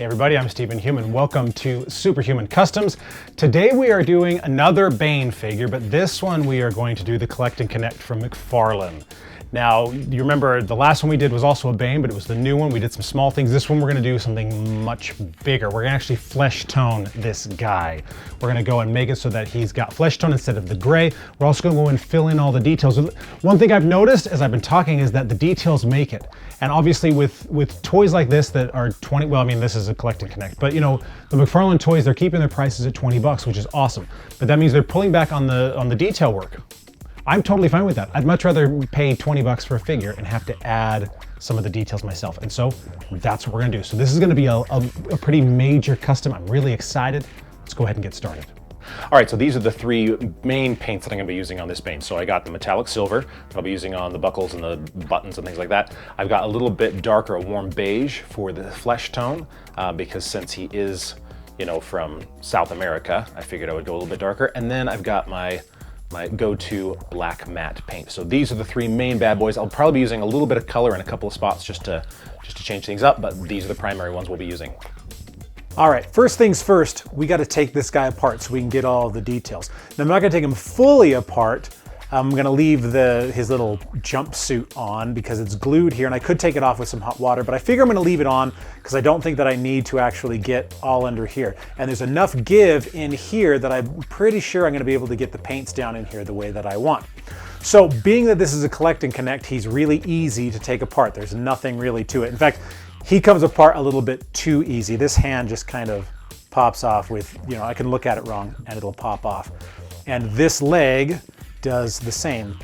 Hey everybody, I'm Stephen Human. Welcome to Superhuman Customs. Today we are doing another Bane figure, but this one we are going to do the Collect and Connect from McFarlane. Now, you remember the last one we did was also a Bane, but it was the new one. We did some small things. This one we're gonna do something much bigger. We're gonna actually flesh tone this guy. We're gonna go and make it so that he's got flesh tone instead of the gray. We're also gonna go and fill in all the details. One thing I've noticed as I've been talking is that the details make it. And obviously with toys like this that are 20, well, I mean, this is a Collect and Connect, but you know, the McFarlane toys, they're keeping their prices at 20 bucks, which is awesome. But that means they're pulling back on the detail work. I'm totally fine with that. I'd much rather pay 20 bucks for a figure and have to add some of the details myself. And so that's what we're gonna do. So this is gonna be a pretty major custom. I'm really excited. Let's go ahead and get started. All right, so these are the three main paints that I'm gonna be using on this Bane. So I got the metallic silver that I'll be using on the buckles and the buttons and things like that. I've got a little bit darker, a warm beige for the flesh tone, because since he is, you know, from South America, I figured I would go a little bit darker. And then I've got my go-to black matte paint. So these are the three main bad boys. I'll probably be using a little bit of color in a couple of spots just to change things up, but these are the primary ones we'll be using. All right, first things first, we got to take this guy apart so we can get all the details. Now, I'm not going to take him fully apart. I'm going to leave his little jumpsuit on because it's glued here, and I could take it off with some hot water, but I figure I'm going to leave it on because I don't think that I need to actually get all under here. And there's enough give in here that I'm pretty sure I'm going to be able to get the paints down in here the way that I want. So being that this is a Collect and Connect, he's really easy to take apart. There's nothing really to it. In fact, he comes apart a little bit too easy. This hand just kind of pops off with, you know, I can look at it wrong and it'll pop off. And this leg does the same,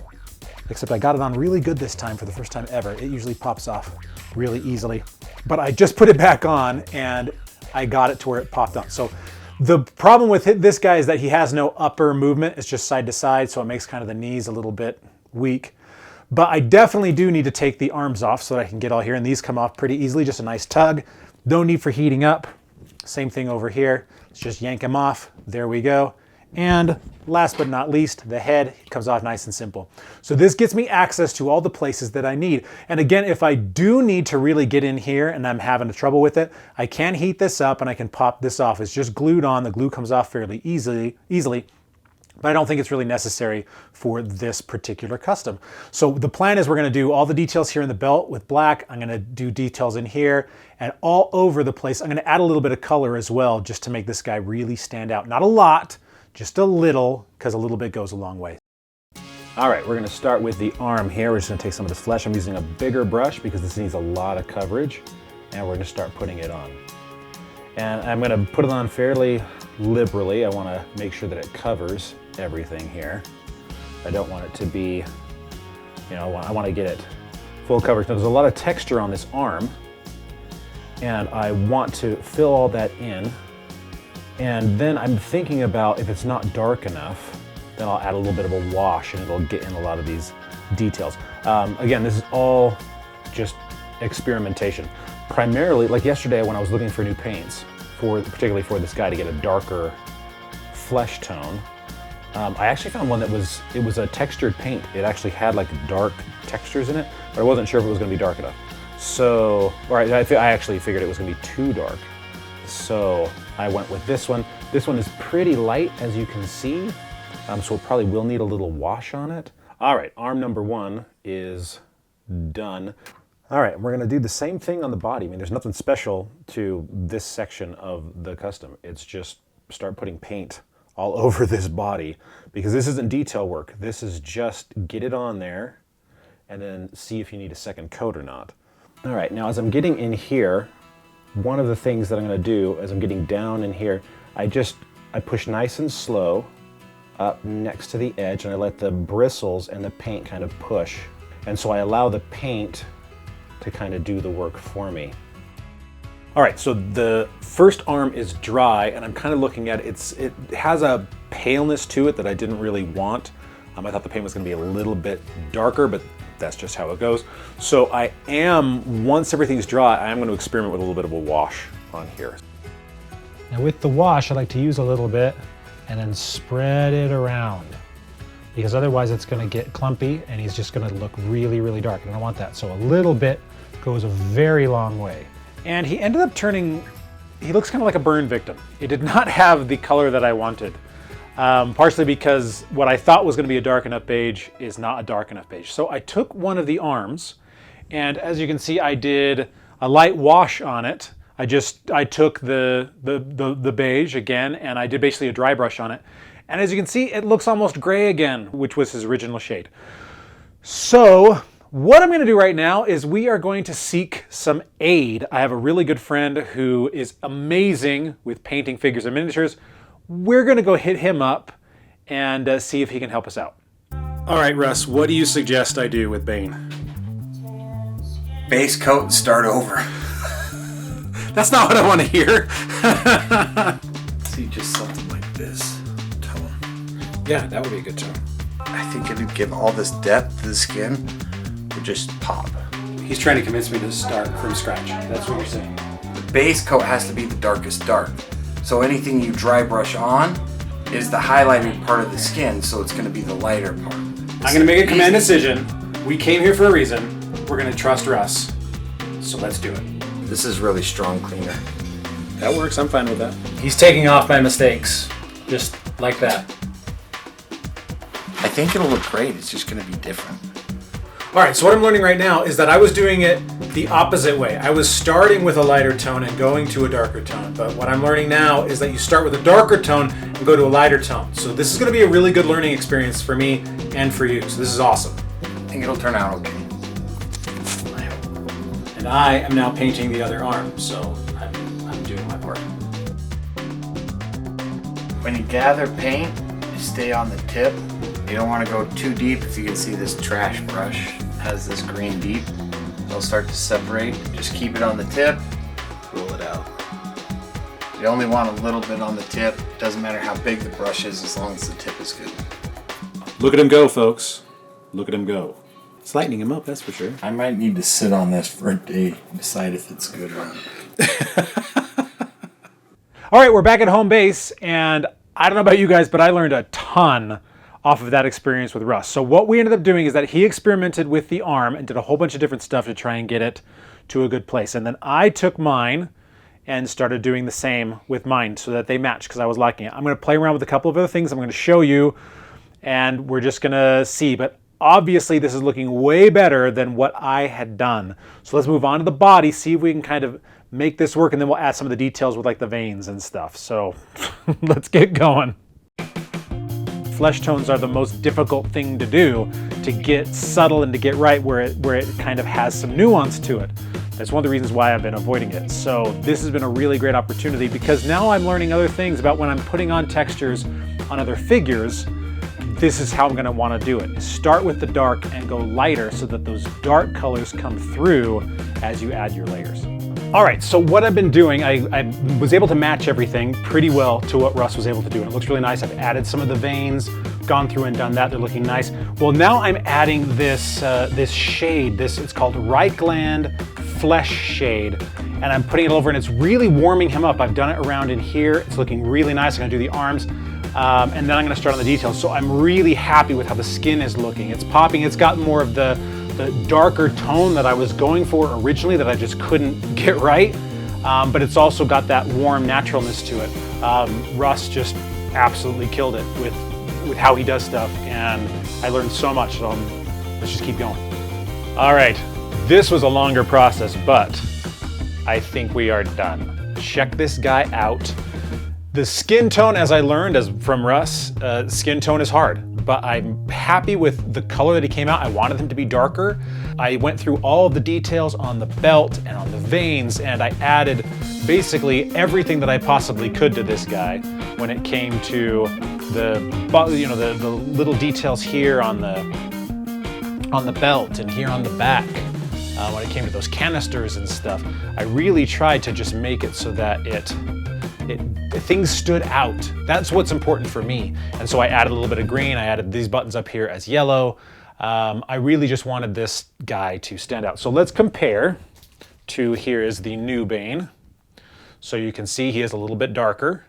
except I got it on really good this time for the first time ever. It usually pops off really easily, but I just put it back on and I got it to where it popped on. So the problem with this guy is that he has no upper movement. It's just side to side, so it makes kind of the knees a little bit weak. But I definitely do need to take the arms off so that I can get all here, and these come off pretty easily, just a nice tug. No need for heating up. Same thing over here. Let's just yank him off. There we go. And last but not least, the head comes off nice and simple. So this gets me access to all the places that I need. And again, if I do need to really get in here and I'm having trouble with it, I can heat this up and I can pop this off. It's just glued on. The glue comes off fairly easily, but I don't think it's really necessary for this particular custom. So the plan is we're gonna do all the details here in the belt with black. I'm gonna do details in here and all over the place. I'm gonna add a little bit of color as well, just to make this guy really stand out. Not a lot, just a little, because a little bit goes a long way. All right, we're gonna start with the arm here. We're just gonna take some of this flesh. I'm using a bigger brush because this needs a lot of coverage, and we're gonna start putting it on. And I'm gonna put it on fairly liberally. I wanna make sure that it covers everything here. I don't want it to be, you know, I wanna get it full coverage. Now, there's a lot of texture on this arm, and I want to fill all that in. And then I'm thinking about if it's not dark enough, then I'll add a little bit of a wash and it'll get in a lot of these details. Again, this is all just experimentation. Primarily, like yesterday when I was looking for new paints, particularly for this guy to get a darker flesh tone, I actually found one that was a textured paint. It actually had like dark textures in it, but I wasn't sure if it was gonna be dark enough. So, I actually figured it was gonna be too dark. So I went with this one. This one is pretty light, as you can see, so it probably will need a little wash on it. All right, arm number one is done. All right, we're gonna do the same thing on the body. I mean, there's nothing special to this section of the custom. It's just start putting paint all over this body, because this isn't detail work. This is just get it on there and then see if you need a second coat or not. All right, now as I'm getting in here, one of the things that I'm gonna do as I'm getting down in here, I push nice and slow up next to the edge, and I let the bristles and the paint kind of push. And so I allow the paint to kind of do the work for me. All right, so the first arm is dry, and I'm kind of looking at it. It has a paleness to it that I didn't really want. I thought the paint was gonna be a little bit darker, but that's just how it goes. So once everything's dry, I am going to experiment with a little bit of a wash on here. Now with the wash, I like to use a little bit and then spread it around, because otherwise it's going to get clumpy and he's just going to look really, really dark. And I don't want that. So a little bit goes a very long way. And he ended up turning he looks kind of like a burn victim. It did not have the color that I wanted. Partially because what I thought was going to be a dark enough beige is not a dark enough beige. So I took one of the arms, and as you can see, I did a light wash on it. I took the beige again, and I did basically a dry brush on it. And as you can see, it looks almost gray again, which was his original shade. So what I'm going to do right now is we are going to seek some aid. I have a really good friend who is amazing with painting figures and miniatures. We're going to go hit him up and see if he can help us out. All right, Russ, what do you suggest I do with Bane? Base coat and start over. That's not what I want to hear. See, just something like this tone. Yeah, that would be a good tone. I think it would give all this depth to the skin. Would just pop. He's trying to convince me to start from scratch. That's what you're saying. The base coat has to be the darkest dark. So anything you dry brush on is the highlighted part of the skin, so it's going to be the lighter part. I'm going to make a command decision. We came here for a reason. We're going to trust Russ. So let's do it. This is really strong cleaner. That works. I'm fine with that. He's taking off my mistakes. Just like that. I think it'll look great. It's just going to be different. All right, so what I'm learning right now is that I was doing it the opposite way. I was starting with a lighter tone and going to a darker tone. But what I'm learning now is that you start with a darker tone and go to a lighter tone. So this is going to be a really good learning experience for me and for you. So this is awesome. I think it'll turn out okay. And I am now painting the other arm, so I'm doing my part. When you gather paint, you stay on the tip. You don't want to go too deep. If you can see, this trash brush has this green deep. It'll start to separate. Just keep it on the tip, roll it out. You only want a little bit on the tip. Doesn't matter how big the brush is as long as the tip is good. Look at him go, folks. Look at him go. It's lightening him up, that's for sure. I might need to sit on this for a day and decide if it's good or not. All right, we're back at home base, and I don't know about you guys, but I learned a ton off of that experience with Russ. So what we ended up doing is that he experimented with the arm and did a whole bunch of different stuff to try and get it to a good place. And then I took mine and started doing the same with mine so that they match because I was liking it. I'm going to play around with a couple of other things I'm going to show you, and we're just going to see. But obviously this is looking way better than what I had done. So let's move on to the body, see if we can kind of make this work, and then we'll add some of the details with like the veins and stuff. So let's get going. Flesh tones are the most difficult thing to do, to get subtle and to get right where it kind of has some nuance to it. That's one of the reasons why I've been avoiding it. So this has been a really great opportunity because now I'm learning other things about when I'm putting on textures on other figures. This is how I'm going to want to do it. Start with the dark and go lighter so that those dark colors come through as you add your layers. All right, so what I've been doing, I was able to match everything pretty well to what Russ was able to do. And it looks really nice. I've added some of the veins, gone through and done that. They're looking nice. Well, now I'm adding this this shade. It's called Reichland Flesh Shade. And I'm putting it over and it's really warming him up. I've done it around in here. It's looking really nice. I'm gonna do the arms. And then I'm gonna start on the details. So I'm really happy with how the skin is looking. It's popping. It's got more of the darker tone that I was going for originally that I just couldn't get right. But it's also got that warm naturalness to it. Russ just absolutely killed it with how he does stuff. And I learned so much, so let's just keep going. All right, this was a longer process, but I think we are done. Check this guy out. The skin tone, as I learned from Russ, skin tone is hard. But I'm happy with the color that he came out. I wanted him to be darker. I went through all of the details on the belt and on the veins, and I added basically everything that I possibly could to this guy when it came to the little details here on the belt and here on the back. When it came to those canisters and stuff, I really tried to just make it so that things stood out. That's what's important for me. And so I added a little bit of green. I added these buttons up here as yellow. I really just wanted this guy to stand out. So let's compare to, here is the new Bane. So you can see he is a little bit darker,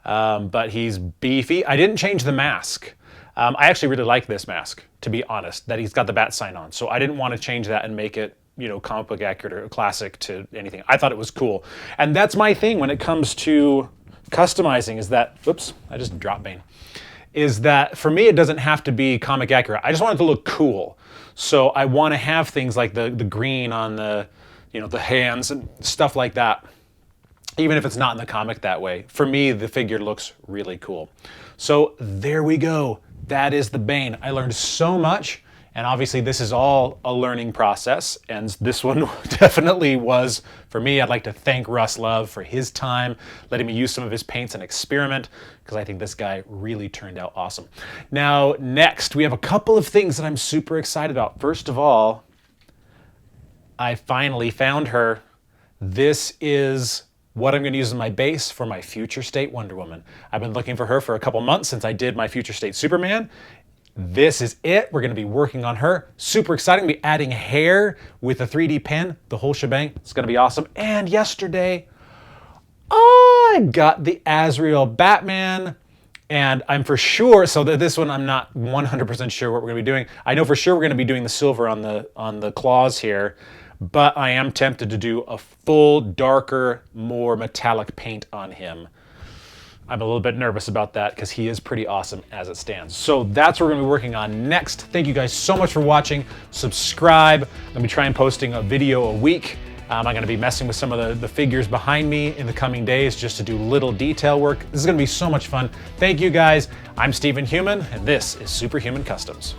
but he's beefy. I didn't change the mask. I actually really like this mask, to be honest, that he's got the bat sign on. So I didn't want to change that and make it comic book accurate or classic to anything. I thought it was cool. And that's my thing when it comes to customizing is that, oops, I just dropped Bane, is that for me, it doesn't have to be comic accurate. I just want it to look cool. So I want to have things like the green on the, the hands and stuff like that. Even if it's not in the comic that way. For me, the figure looks really cool. So there we go. That is the Bane. I learned so much, and obviously this is all a learning process, and this one definitely was for me. I'd like to thank Russ Love for his time, letting me use some of his paints and experiment, because I think this guy really turned out awesome. Now, next, we have a couple of things that I'm super excited about. First of all, I finally found her. This is what I'm going to use as my base for my Future State Wonder Woman. I've been looking for her for a couple months since I did my Future State Superman. This is it. We're going to be working on her. Super exciting. We'll be adding hair with a 3D pen, the whole shebang. It's going to be awesome. And yesterday, I got the Azrael Batman. And I'm for sure, so that this one I'm not 100% sure what we're going to be doing. I know for sure we're going to be doing the silver on the claws here. But I am tempted to do a full, darker, more metallic paint on him. I'm a little bit nervous about that because he is pretty awesome as it stands. So that's what we're going to be working on next. Thank you guys so much for watching. Subscribe. I'm going to be trying posting a video a week. I'm going to be messing with some of the figures behind me in the coming days just to do little detail work. This is going to be so much fun. Thank you guys. I'm Stephen Human, and this is Superhuman Customs.